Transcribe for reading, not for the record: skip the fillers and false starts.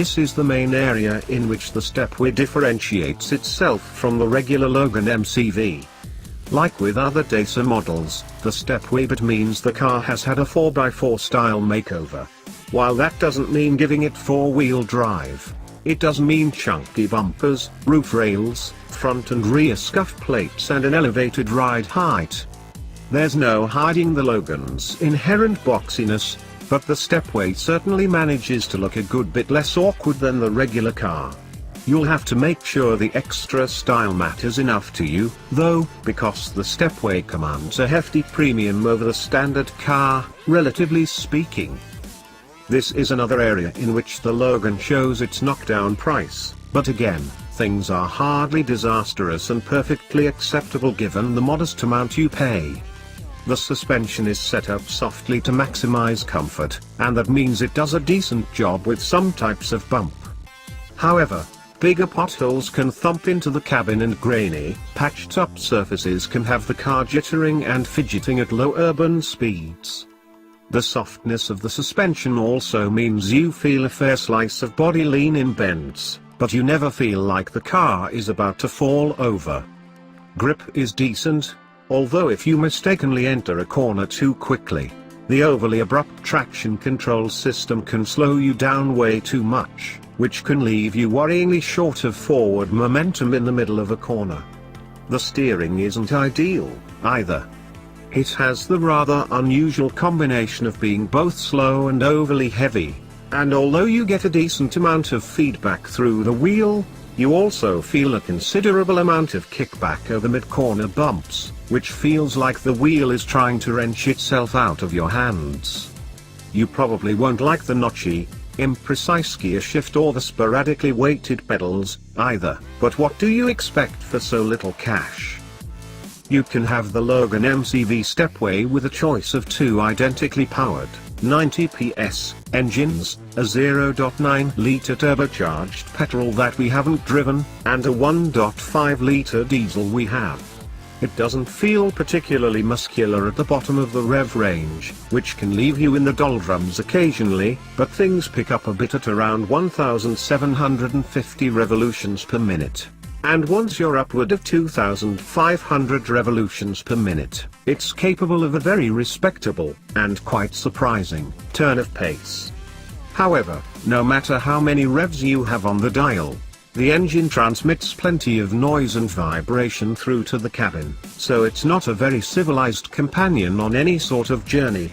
This is the main area in which the Stepway differentiates itself from the regular Logan MCV. Like with other Dacia models, the Stepway bit means the car has had a 4x4 style makeover. While that doesn't mean giving it four-wheel drive, it does mean chunky bumpers, roof rails, front and rear scuff plates and an elevated ride height. There's no hiding the Logan's inherent boxiness, but the Stepway certainly manages to look a good bit less awkward than the regular car. You'll have to make sure the extra style matters enough to you, though, because the Stepway commands a hefty premium over the standard car, relatively speaking. This is another area in which the Logan shows its knockdown price, but again, things are hardly disastrous and perfectly acceptable given the modest amount you pay. The suspension is set up softly to maximize comfort, and that means it does a decent job with some types of bump. However, bigger potholes can thump into the cabin and grainy, patched-up surfaces can have the car jittering and fidgeting at low urban speeds. The softness of the suspension also means you feel a fair slice of body lean in bends, but you never feel like the car is about to fall over. Grip is decent, although if you mistakenly enter a corner too quickly, the overly abrupt traction control system can slow you down way too much, which can leave you worryingly short of forward momentum in the middle of a corner. The steering isn't ideal, either. It has the rather unusual combination of being both slow and overly heavy, and although you get a decent amount of feedback through the wheel, you also feel a considerable amount of kickback over mid-corner bumps, which feels like the wheel is trying to wrench itself out of your hands. You probably won't like the notchy, imprecise gear shift or the sporadically weighted pedals, either, but what do you expect for so little cash? You can have the Logan MCV Stepway with a choice of two identically powered, 90 PS, engines, a 0.9-litre turbocharged petrol that we haven't driven, and a 1.5-litre diesel we have. It doesn't feel particularly muscular at the bottom of the rev range, which can leave you in the doldrums occasionally, but things pick up a bit at around 1,750 revolutions per minute. And once you're upward of 2,500 revolutions per minute, it's capable of a very respectable, and quite surprising, turn of pace. However, no matter how many revs you have on the dial, the engine transmits plenty of noise and vibration through to the cabin, so it's not a very civilized companion on any sort of journey.